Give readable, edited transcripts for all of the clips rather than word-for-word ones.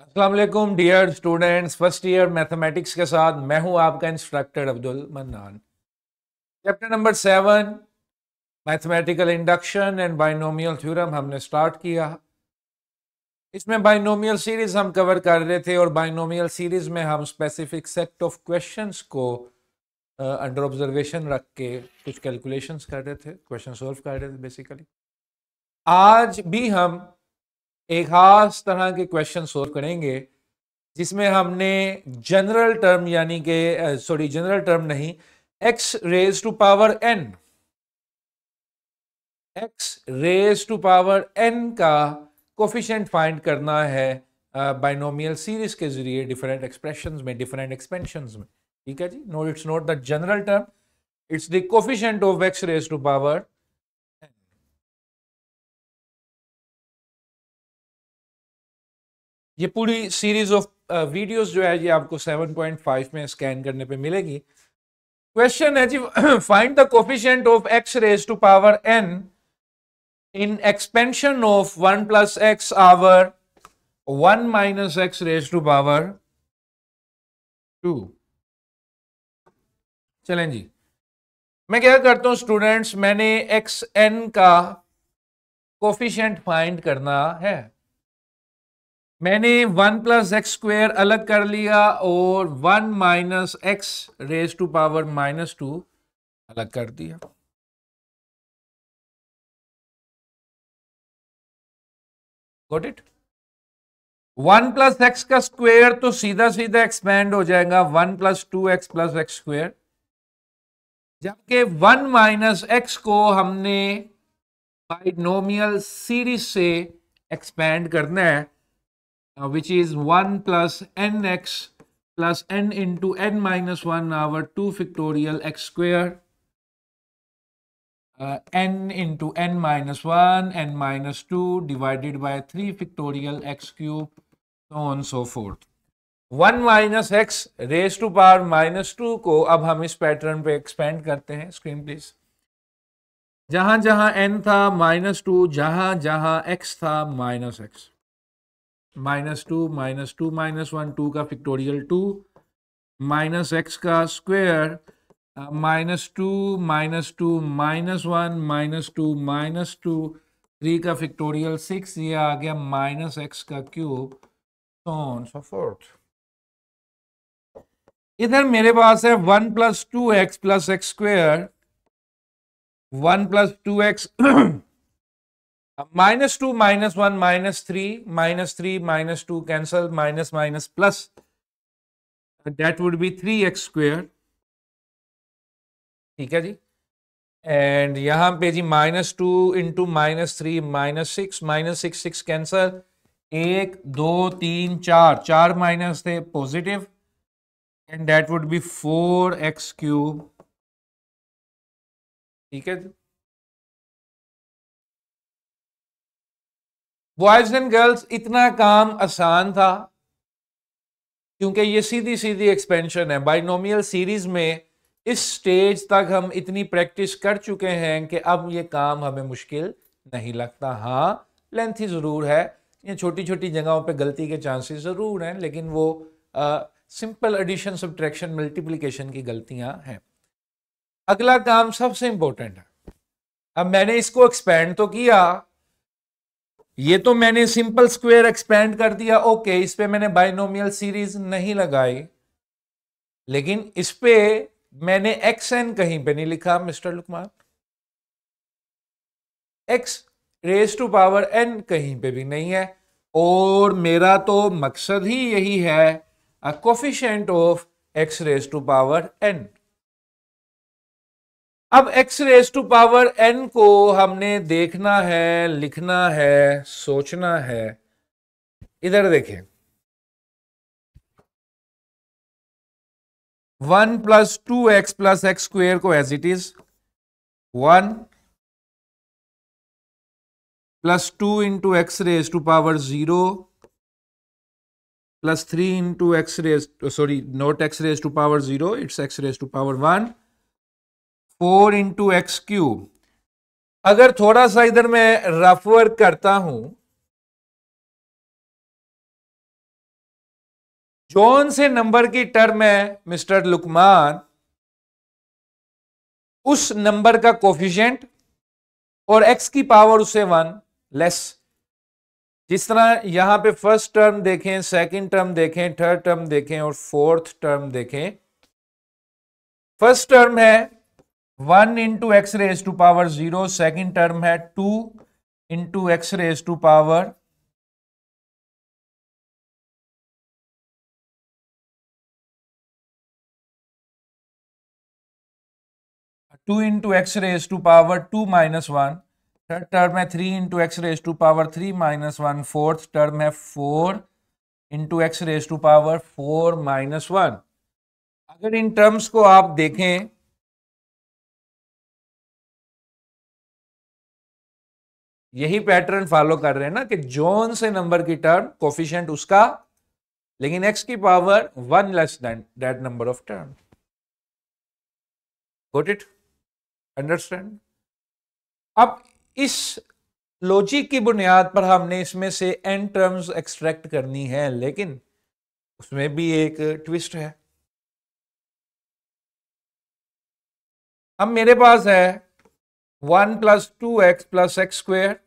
अस्सलाम वालेकुम dear students, first year mathematics के साथ मैं हूं आपका instructor Abdul Mannan. Chapter number 7 mathematical induction and binomial theorem हमने स्टार्ट किया। इसमें बाइनोमियल सीरीज हम कवर कर रहे थे और बाइनोमियल सीरीज में हम स्पेसिफिक सेट ऑफ क्वेश्चंस को अंडर ऑब्जर्वेशन रख के कुछ कैलकुलेशंस कर रहे थे, क्वेश्चन सॉल्व कर रहे थे बेसिकली। आज भी हम एक खास तरह के क्वेश्चन सॉल्व करेंगे जिसमें हमने जनरल टर्म यानी कि जनरल टर्म नहीं, X raise to power N का कोफिशिएंट फाइंड करना है बाइनोमियल सीरीज के जरिए डिफरेंट एक्सप्रेशंस में, डिफरेंट एक्सपेंशंस में। ठीक है जी, no it's not the general term, it's the coefficient of X raise to power. ये पूरी सीरीज ऑफ वीडियोस जो है ये आपको 7.5 में स्कैन करने पे मिलेगी। क्वेश्चन है जी, find the coefficient of X raise to power N in expansion of 1 plus X over 1 minus x raise to power 2। चलें जी, मैं क्या करता हूं स्टूडेंट्स, मैंने एक्स एन का कोफिशिएंट फाइंड करना है। मैंने 1 प्लस एक्स स्क्वेयर अलग कर लिया और 1 minus x raise to power -2 अलग कर दिया। Got it. 1 प्लस एक्स का स्क्वेयर तो सीधा सीधा एक्सपेंड हो जाएगा 1 plus 2x plus X square, जबकि 1 माइनस एक्स को हमने बाइनोमियल सीरीज से एक्सपेंड करना है, which is 1 plus nx plus n into n minus 1 over 2 factorial x square, n into n minus 1, n minus 2 divided by 3 factorial x cube, so on so forth. 1 minus x raised to power -2 को अब हम इस pattern पे expand करते हैं। Screen please. जहां जहां n था -2, जहां जहां x था -x, -2 -2 -1 2 का फैक्टोरियल 2 माइनस एक्स का स्क्वायर -2 -2 -1 -2 3 का फैक्टोरियल 6, ये आ गया -x का cube, so on so forth। इधर मेरे पास है 1 plus 2x plus X square, 1 plus 2x -2 -1 -3 -2 cancel, minus minus plus, that would be 3x square। ठीक है जी, एंड यहां पे जी -2 इंटू -3 -6 6 कैंसल, 1 2 3 4 4 माइनस थे positive, and that would be 4x cube. ठीक है जी, बॉयज एंड गर्ल्स इतना काम आसान था क्योंकि ये सीधी सीधी एक्सपेंशन है। बाइनोमियल सीरीज में इस स्टेज तक हम इतनी प्रैक्टिस कर चुके हैं कि अब ये काम हमें मुश्किल नहीं लगता। हाँ, लेंथी ज़रूर है, ये छोटी छोटी जगहों पे गलती के चांसेस ज़रूर हैं, लेकिन वो सिंपल एडिशन सब्ट्रैक्शन मल्टीप्लिकेशन की गलतियां हैं। अगला काम सबसे इंपॉर्टेंट है। अब मैंने इसको एक्सपेंड तो किया, ये तो मैंने सिंपल स्क्वायर एक्सपेंड कर दिया, ओके, इस पे मैंने बाइनोमियल सीरीज नहीं लगाई, लेकिन इस पे मैंने एक्स एन कहीं पे नहीं लिखा mister Luqman, x raise to power n कहीं पे भी नहीं है, और मेरा तो मकसद ही यही है, a coefficient of X raise to power N. अब X raise to power N को हमने देखना है, लिखना है, सोचना है। इधर देखें, 1 plus 2x plus X square को as it is 1 plus 2 into x raise to power 0 plus 3 into x raise, sorry not X raise to power 0, it's X raise to power 1, 4 into X cube. अगर थोड़ा सा इधर मैं rough work करता हूं जौन से नंबर की टर्म है मिस्टर लुकमान, उस नंबर का कोफिशिएंट और x की पावर उससे 1 लेस। जिस तरह यहां पे फर्स्ट टर्म देखें, सेकंड टर्म देखें, थर्ड टर्म देखें और फोर्थ टर्म देखें। फर्स्ट टर्म है 1 into x raise to power 0, second term है 2 into x raise to power 2 into x raise to power 2 minus 1। Third term है 3 into x raise to power 3 minus 1। Fourth term है 4 into x raise to power 4 minus 1। अगर in terms को आप देखें, यही pattern follow कर रहे हैं ना कि जौन से नंबर की टर्म कोफिशिएंट उसका, लेकिन x की power 1 less then that number of term. Got it? Understand? अब इस लॉजिक की बुनियाद पर हमने इसमें से n टर्म्स एक्सट्रैक्ट करनी है, लेकिन उसमें भी एक ट्विस्ट है। अब मेरे पास है 1 plus 2x plus X square,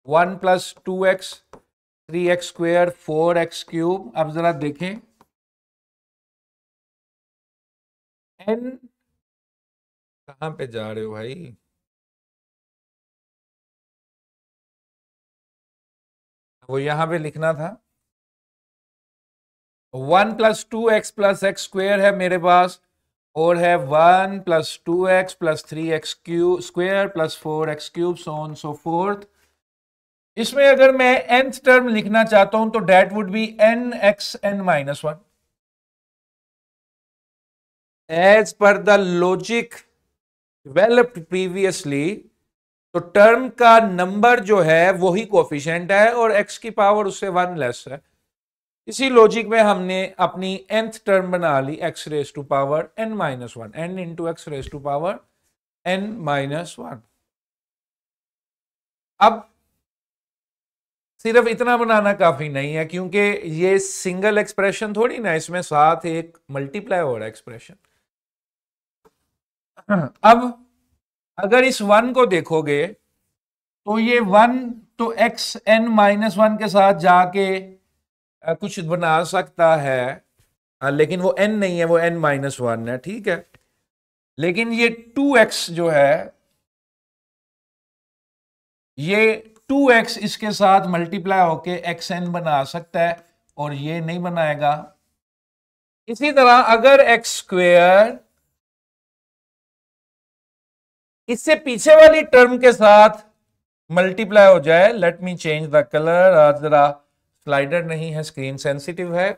1 plus 2x 3x square 4x cube. अब जरा देखें n, कहां पे जा रहे हो भाई? वो यहां पे लिखना था 1 प्लस 2x स्क्वेयर है मेरे पास, और है 1 plus 2x plus 3x cube square plus 4x cube, so on so forth. इसमें अगर मैं nth टर्म लिखना चाहता हूं तो that would be nxn minus 1 as per the logic developed previously. तो टर्म का नंबर जो है वही कोफिशिएंट है और x की पावर उससे 1 लेस है। इसी लॉजिक में हमने अपनी nth टर्म बना ली x raise to power n minus 1, n into x raise to power n minus 1। अब सिर्फ इतना बनाना काफी नहीं है, क्योंकि ये सिंगल एक्सप्रेशन थोड़ी ना, इसमें साथ एक मल्टीप्लाई हो रहा है एक्सप्रेशन। अब अगर इस 1 को देखोगे तो ये 1 तो एक्स एन माइनस 1 के साथ जाके कुछ बना सकता है, लेकिन वो n नहीं है, वो n माइनस 1 है, ठीक है। लेकिन ये 2x जो है, ये 2x इसके साथ मल्टीप्लाई होके xn बना सकता है और ये नहीं बनाएगा। इसी तरह अगर x स्क्वेयर इससे पीछे वाली टर्म के साथ मल्टीप्लाई हो जाए, let me change the colour, आज जरा स्लाइडर नहीं है, स्क्रीन सेंसिटिव है।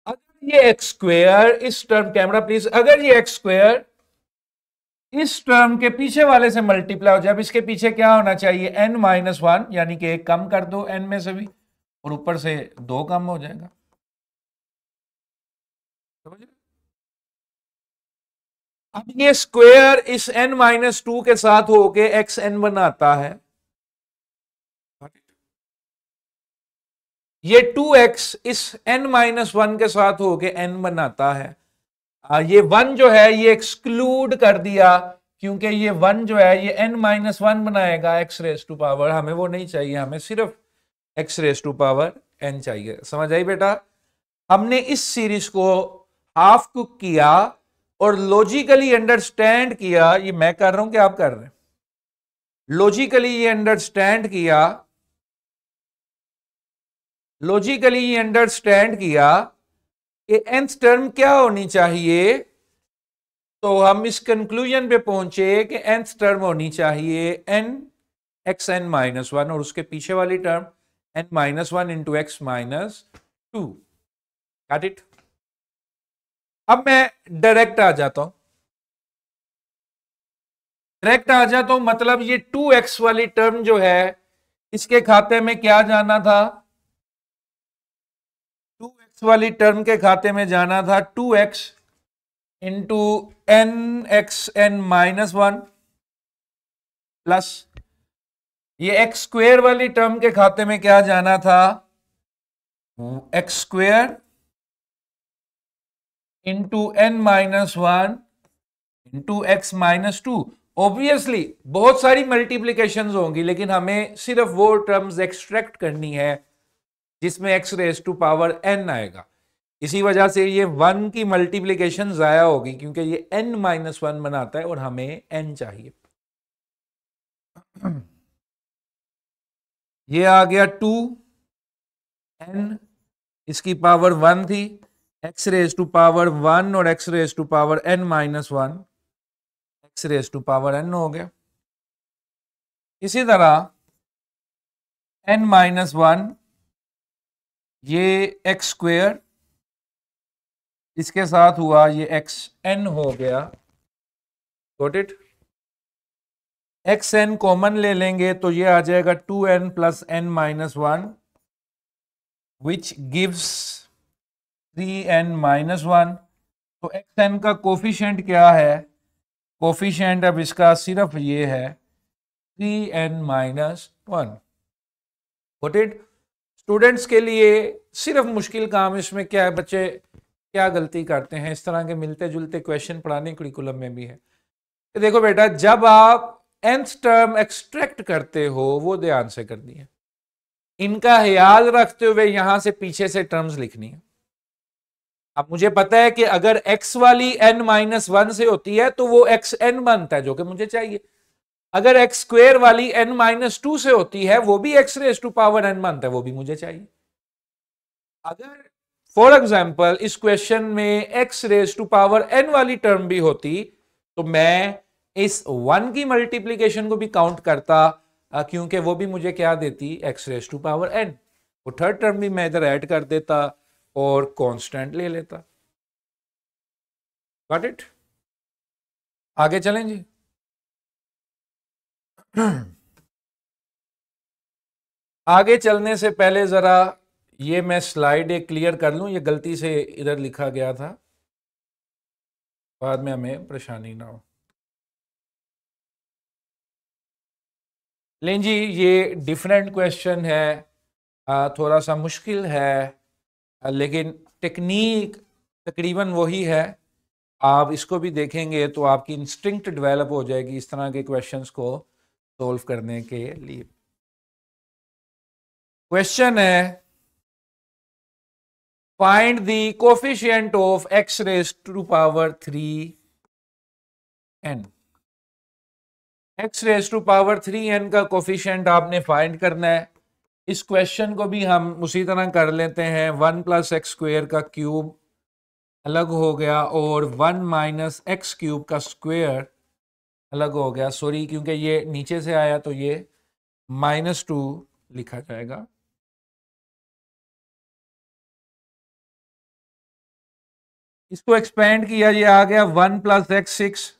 अगर ये एक्स स्क्वेयर इस टर्म, कैमरा प्लीज, अगर ये एक्स स्क्वेयर इस टर्म के पीछे वाले से मल्टीप्लाई हो जाए, अब इसके पीछे क्या होना चाहिए, n माइनस 1, यानी कि एक कम कर दो n में से भी, और ऊपर से 2 कम हो जाएगा। समझ? अब ये स्क्वेयर इस n माइनस 2 के साथ होके एक्स एन बनाता है, ये 2x इस n माइनस 1 के साथ होके n बनाता है। ये 1 जो है ये एक्सक्लूड कर दिया, क्योंकि ये 1 जो है ये n माइनस 1 बनाएगा x रेस टू पावर, हमें वो नहीं चाहिए, हमें सिर्फ x raise to power n चाहिए। समझ आई बेटा? हमने इस सीरीज को हाफ कुक किया और लॉजिकली अंडरस्टैंड किया, ये मैं कर रहा हूं कि आप कर रहे हैं, लॉजिकली ये अंडरस्टैंड किया, लॉजिकली ये अंडरस्टैंड किया कि nth टर्म क्या होनी चाहिए। तो हम इस कंक्लूजन पे पहुंचे कि nth टर्म होनी चाहिए n एक्स एन माइनस 1 और उसके पीछे वाली term n minus 1 into x minus 2। Got it? अब मैं डायरेक्ट आ जाता हूं, मतलब ये 2x वाली टर्म जो है इसके खाते में क्या जाना था, 2x वाली टर्म के खाते में जाना था 2x into n x n minus 1 plus ये एक्स स्क्वेयर वाली टर्म के खाते में क्या जाना था, x square into n minus one into x minus two. Obviously बहुत सारी मल्टीप्लीकेशन होंगी, लेकिन हमें सिर्फ वो टर्म्स एक्सट्रैक्ट करनी है जिसमें x raise to power n आएगा। इसी वजह से ये 1 की मल्टीप्लीकेशन जाया होगी, क्योंकि ये n माइनस वन बनाता है और हमें n चाहिए। ये आ गया 2n, इसकी पावर 1 थी, x रेज टू पावर 1 और x raise to power n minus one, x raise to power n हो गया। इसी तरह n माइनस वन, ये x स्क्वेयर, इसके साथ हुआ ये एक्स एन हो गया। Got it. X n common ले लेंगे तो ये आ जाएगा 2n plus n minus one, which gives 3n minus one. तो एक्स एन का कोफिशिएंट क्या है? कोफिशिएंट अब इसका सिर्फ ये है 3n minus one. Got it. Students के लिए सिर्फ मुश्किल काम इसमें क्या है, बच्चे क्या गलती करते हैं, इस तरह के मिलते जुलते क्वेश्चन पढ़ाने करिकुलम में भी है। तो देखो बेटा, जब आप nth टर्म एक्सट्रैक्ट करते हो, वो ध्यान से करनी है, इनका ख्याल रखते हुए यहां से पीछे से टर्म्स लिखनी है। अब मुझे पता है कि अगर x वाली n माइनस वन से होती है तो वो xn बनता है, जो कि मुझे चाहिए। अगर x स्क्वेयर वाली n माइनस टू से होती है, वो भी x raise to power n बनता है, वो भी मुझे चाहिए। अगर फॉर एग्जाम्पल इस क्वेश्चन में x raise to power n वाली टर्म भी होती, तो मैं इस 1 की मल्टीप्लीकेशन को भी काउंट करता, क्योंकि वो भी मुझे क्या देती, x raise to power n। वो थर्ड टर्म भी मैं इधर ऐड कर देता और कांस्टेंट ले लेता। Got it. आगे चलें जी। आगे चलने से पहले जरा ये मैं स्लाइड एक क्लियर कर लूं, ये गलती से इधर लिखा गया था, बाद में हमें परेशानी ना हो। लेकिन जी ये डिफरेंट क्वेश्चन है, थोड़ा सा मुश्किल है, लेकिन टेक्निक तकरीबन वही है। आप इसको भी देखेंगे तो आपकी इंस्टिंक्ट डेवलप हो जाएगी इस तरह के क्वेश्चंस को सोल्व करने के लिए। क्वेश्चन है, find the coefficient of x raise to power 3n। x raise to power 3n का कोफिशिएंट आपने फाइंड करना है। इस क्वेश्चन को भी हम उसी तरह कर लेते हैं, 1 प्लस एक्स स्क्वेयर का क्यूब अलग हो गया और 1 माइनस एक्स क्यूब का स्क्वेयर अलग हो गया। सॉरी, क्योंकि ये नीचे से आया तो ये -2 लिखा जाएगा। इसको एक्सपेंड किया, ये आ गया 1 plus x six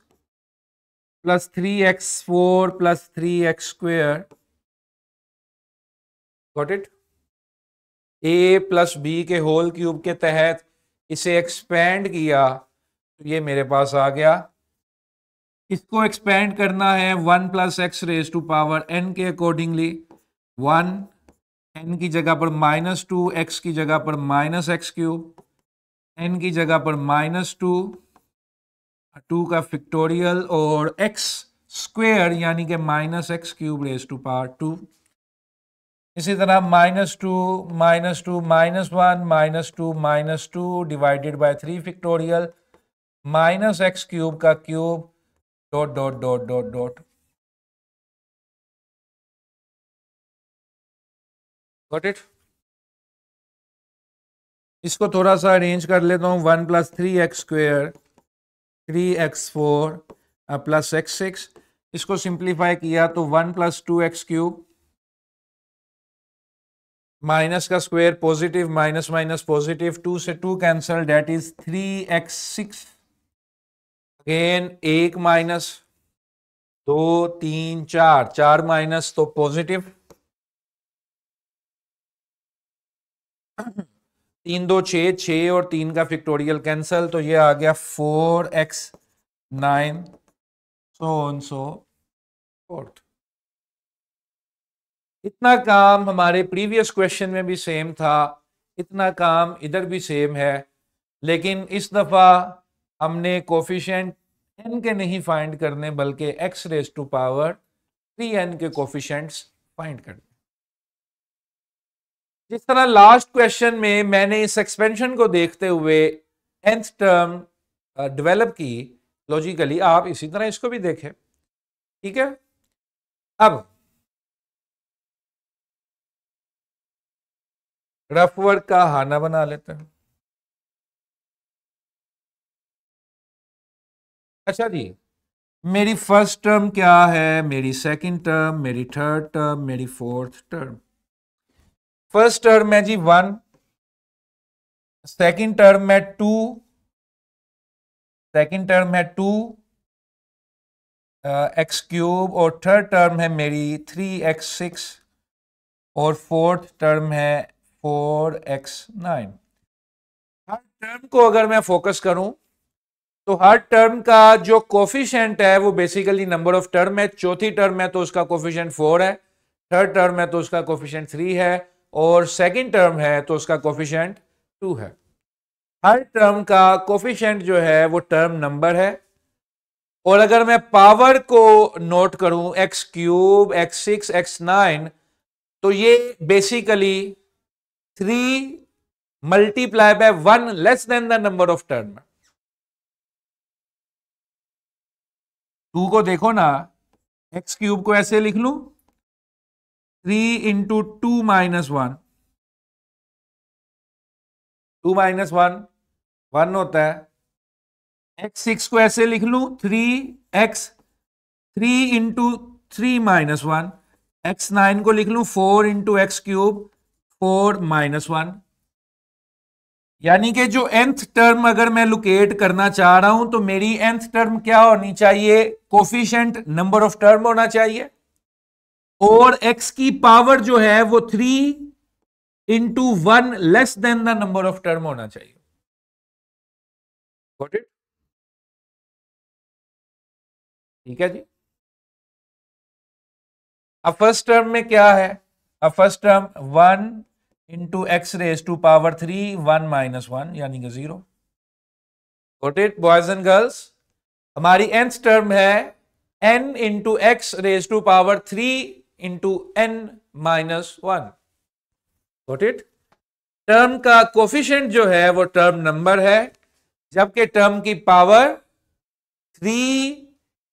plus 3x4 plus 3x square. Got it. A plus b के होल क्यूब के तहत इसे एक्सपेंड किया तो ये मेरे पास आ गया। इसको एक्सपेंड करना है 1 plus x raise to power n के अकॉर्डिंगली। 1 n की जगह पर -2, x की जगह पर माइनस एक्स क्यूब, n की जगह पर -2, 2 का फैक्टोरियल और x स्क्वेयर यानी कि minus X cube raise to power 2। इसी तरह -2 -2 -1 -2 divided by 3 factorial minus X cube का cube dot dot dot dot dot. Got it. इसको थोड़ा सा अरेंज कर लेता हूँ। 1 plus 3x square 3x4 plus x six, इसको सिंप्लीफाई किया तो 1 प्लस 2x क्यूब, माइनस का square positive, minus minus positive, 2 से 2 cancel, that is 3x6। Again एक माइनस, 2 3 4, 4 माइनस तो पॉजिटिव, 3 2 6, 6 और 3 का फैक्टोरियल कैंसल, तो ये आ गया 4x9 so on so fourth. इतना काम हमारे प्रीवियस क्वेश्चन में भी सेम था। इतना काम इधर भी सेम है, लेकिन इस दफा हमने कोफिशिएंट n के नहीं फाइंड करने बल्कि x raise to power 3n के कोफिशिएंट्स फाइंड करने। जिस तरह लास्ट क्वेश्चन में मैंने इस एक्सपेंशन को देखते हुए nth टर्म डेवलप की लॉजिकली, आप इसी तरह इसको भी देखें। ठीक है, अब रफ वर्क का हाना बना लेते हैं। अच्छा जी, मेरी फर्स्ट टर्म क्या है, मेरी सेकंड टर्म, मेरी थर्ड टर्म, मेरी फोर्थ टर्म। फर्स्ट टर्म है जी 1, सेकंड टर्म है 2, सेकंड टर्म है 2 एक्स क्यूब, और थर्ड टर्म है मेरी 3x6, और फोर्थ टर्म है 4x9। हर टर्म को अगर मैं फोकस करूं तो हर टर्म का जो कोफिशिएंट है वो बेसिकली नंबर ऑफ टर्म है। चौथी टर्म है तो उसका कोफिशिएंट 4 है, थर्ड टर्म है तो उसका कोफिशिएंट 3 है, और सेकंड टर्म है तो उसका कोफिशिएंट 2 है। हर टर्म का कोफिशिएंट जो है वो टर्म नंबर है। और अगर मैं पावर को नोट करूं एक्स क्यूब, x6, x9, तो ये basically 3 multiply by 1 less than the number of term. 2 को देखो ना, एक्स क्यूब को ऐसे लिख लूं 3 इंटू 2 माइनस 1, 2 माइनस 1 1 होता है। x6 को ऐसे लिख लूं 3x, 3 इंटू 3 माइनस 1। x9 को लिख लूं 4 इंटू एक्स क्यूब, 4 माइनस 1। यानी कि जो nth टर्म अगर मैं लोकेट करना चाह रहा हूं तो मेरी nth टर्म क्या होनी चाहिए, कोफिशिएंट नंबर ऑफ टर्म होना चाहिए, और x की पावर जो है वो 3 into 1 less than the number of term होना चाहिए। Got it? ठीक है जी। अब फर्स्ट टर्म में क्या है, अब first term 1 into x raise to power 3, 1 minus 1 यानी कि 0। Got it boys and girls? हमारी nth टर्म है n into x raise to power 3 into n minus 1। Got it? Term का कोफिशिएंट जो है वो टर्म नंबर है, जबकि टर्म की power 3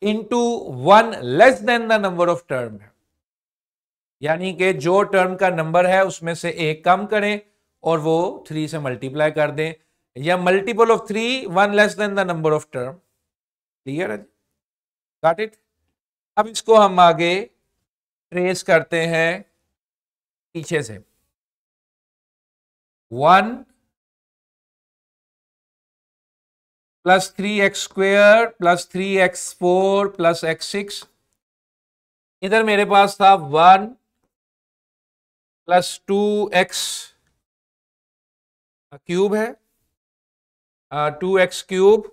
into 1 less than the number of term है। यानी कि जो टर्म का नंबर है उसमें से एक कम करें और वो 3 से मल्टीप्लाई कर दें, या multiple of 3 1 less than the number of term. Clear है? Got it? अब इसको हम आगे ट्रेस करते हैं पीछे से। 1 plus 3x² plus 3x4 plus x6, इधर मेरे पास था 1 प्लस 2x क्यूब है, 2x cube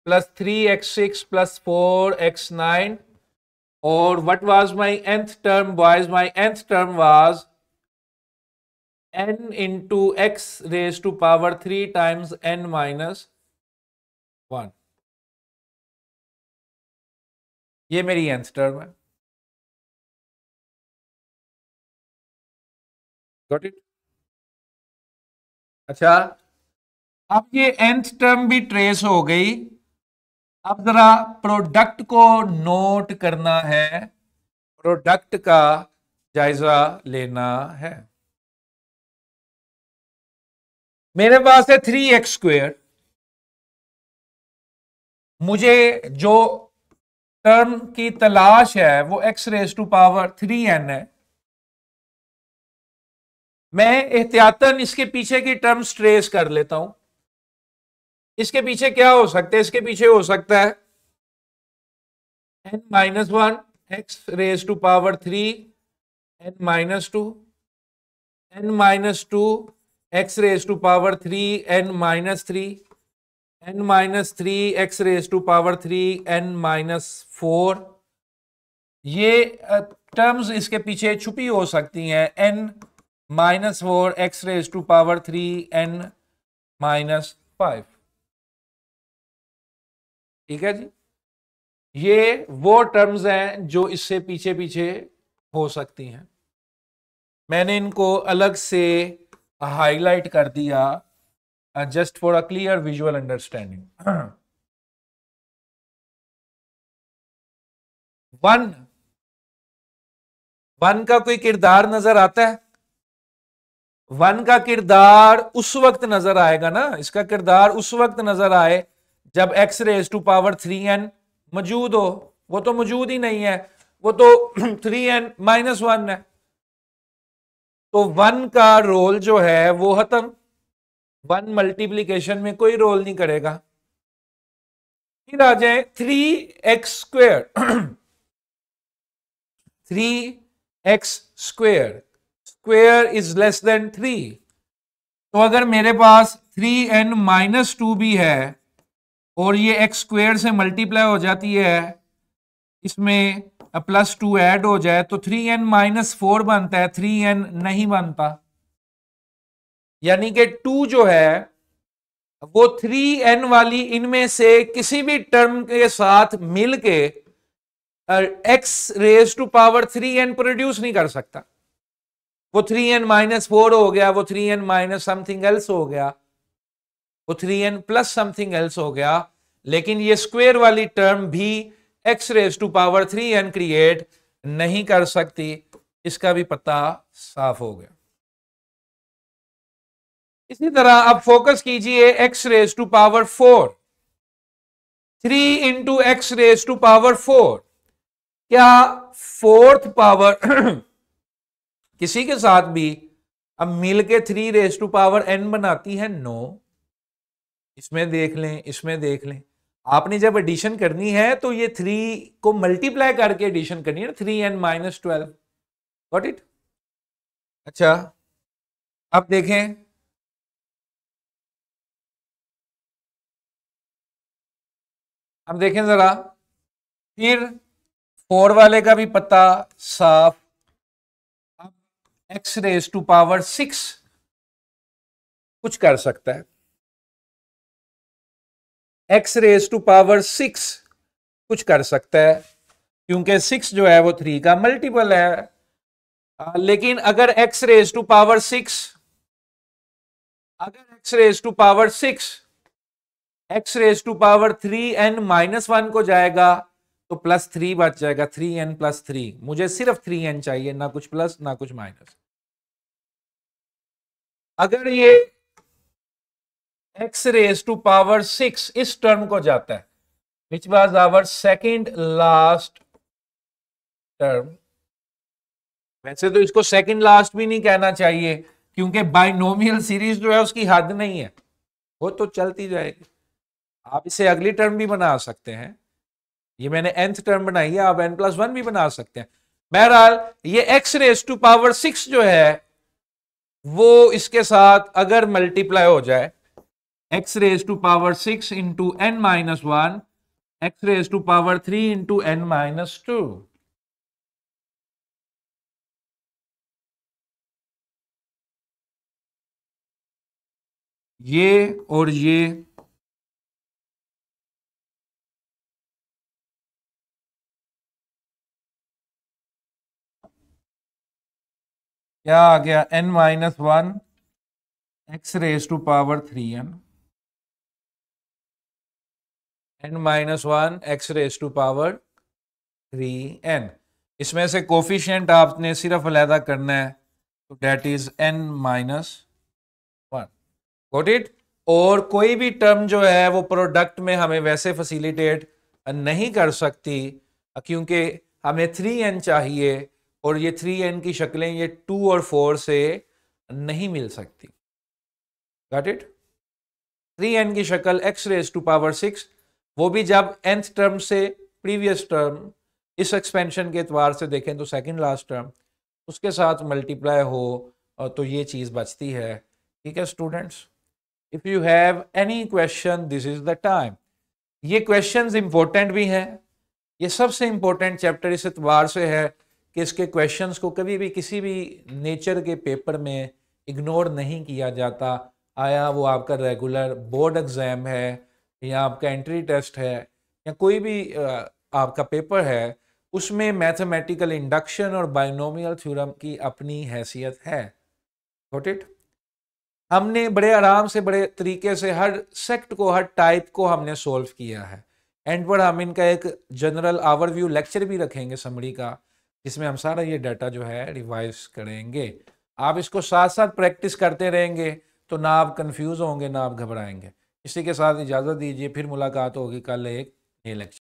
plus 3x6 plus 4x9, और what was my nth term boys? My nth term was n into x raise to power 3 times n minus 1। ये मेरी nth term है। Got it? अच्छा, अब ये nth term भी trace हो गई। अब जरा प्रोडक्ट को नोट करना है, प्रोडक्ट का जायजा लेना है। मेरे पास है 3x²। मुझे जो टर्म की तलाश है वो x raise to power 3n है। मैं एहतियातन इसके पीछे की टर्म्स ट्रेस कर लेता हूं। इसके पीछे क्या हो सकता है? इसके पीछे हो सकता है n minus 1 x raise to power 3 n minus 2, n minus 2 x raise to power 3 n minus 3, n minus 3 x raise to power 3 n minus 4। ये टर्म्स इसके पीछे छुपी हो सकती हैं। n -4 x raise to power 3n -5। ठीक है जी, ये वो टर्म्स हैं जो इससे पीछे पीछे हो सकती हैं। मैंने इनको अलग से हाईलाइट कर दिया just for a clear visual understanding. One का कोई किरदार नजर आता है? वन का किरदार उस वक्त नजर आएगा ना, इसका किरदार उस वक्त नजर आए जब x raise to power 3n मौजूद हो। वो तो मौजूद ही नहीं है, वो तो 3n -1 है। तो वन का रोल जो है वो खत्म, वन मल्टीप्लीकेशन में कोई रोल नहीं करेगा। फिर आ जाए 3x²। 3x² square is less than 3। तो अगर मेरे पास 3n -2 भी है और ये x² से मल्टीप्लाई हो जाती है, इसमें +2 ऐड हो जाए तो 3n -4 बनता है, 3n नहीं बनता। यानी कि 2 जो है वो 3n वाली इनमें से किसी भी टर्म के साथ मिलके x raise to power 3n produce नहीं कर सकता। वो 3n -4 हो गया, वो 3n माइनस समथिंग एल्स हो गया, वो 3n प्लस समथिंग एल्स हो गया, लेकिन ये स्क्वायर वाली टर्म भी x raise to power 3n create नहीं कर सकती। इसका भी पता साफ हो गया। इसी तरह आप फोकस कीजिए x raise to power 4, 3 into x raise to power 4। क्या फोर्थ पावर किसी के साथ भी अब मिलके 3 रेज टू पावर n बनाती है? नो। इसमें देख लें, इसमें देख लें। आपने जब एडिशन करनी है तो ये 3 को मल्टीप्लाई करके एडिशन करनी है ना, 3n -12। Got it? अच्छा, अब देखें, अब देखें जरा, फिर 4 वाले का भी पता साफ। अब x रेज टू पावर 6 कुछ कर सकता है, x रेज टू पावर 6 कुछ कर सकता है, क्योंकि 6 जो है वो 3 का मल्टीपल है। लेकिन अगर x रेज टू पावर 6, अगर x raise to power 6 x raise to power 3n -1 को जाएगा तो +3 बच जाएगा, 3n +3। मुझे सिर्फ 3n चाहिए, ना कुछ प्लस ना कुछ माइनस। अगर ये x रेज टू पावर 6 इस टर्म को जाता है, which was our second last term. वैसे तो इसको सेकंड लास्ट भी नहीं कहना चाहिए, क्योंकि बाइनोमियल सीरीज जो है उसकी हद नहीं है, वो तो चलती जाएगी। आप इसे अगली टर्म भी बना सकते हैं, ये मैंने nth टर्म बनाई है, आप n+1 भी बना सकते हैं। बहरहाल ये x रेज टू पावर 6 जो है वो इसके साथ अगर मल्टीप्लाई हो जाए, x raise to power 6 into n -1, x raise to power 3 into n -2। ये और ये क्या आ गया? n -1 x raise to power 3n, n -1 x raise to power 3n। इसमें से कोफिशिएंट आपने सिर्फ अलहदा करना है, तो that is n -1। Got it? और कोई भी टर्म जो है वो प्रोडक्ट में हमें वैसे फैसिलिटेट नहीं कर सकती, क्योंकि हमें 3n चाहिए और ये 3n की शक्लें ये 2 और 4 से नहीं मिल सकती। Got it? 3n की शक्ल x रेज टू पावर 6, वो भी जब nth टर्म से प्रीवियस टर्म इस एक्सपेंशन के एतबार से देखें तो सेकंड लास्ट टर्म उसके साथ मल्टीप्लाई हो तो ये चीज़ बचती है। ठीक है students, if you have any question this is the time. ये क्वेश्चंस इंपॉर्टेंट भी हैं, ये सबसे इंपॉर्टेंट चैप्टर इस एतबार से है कि इसके क्वेश्चंस को कभी भी किसी भी नेचर के पेपर में इग्नोर नहीं किया जाता। आया वो आपका रेगुलर बोर्ड एग्ज़ाम है या आपका एंट्री टेस्ट है या कोई भी आपका पेपर है, उसमें मैथमेटिकल इंडक्शन और बाइनोमियल थ्योरम की अपनी हैसियत है। Got it? हमने बड़े आराम से बड़े तरीके से हर सेक्ट को, हर टाइप को हमने सोल्व किया है। एंड पर हम इनका एक जनरल ओवरव्यू लेक्चर भी रखेंगे समरी का, जिसमें हम सारा ये डाटा जो है रिवाइज करेंगे। आप इसको साथ साथ प्रैक्टिस करते रहेंगे तो ना आप कंफ्यूज होंगे ना आप घबराएंगे। इसी के साथ इजाज़त दीजिए, फिर मुलाकात होगी कल एक नए लेक्चर।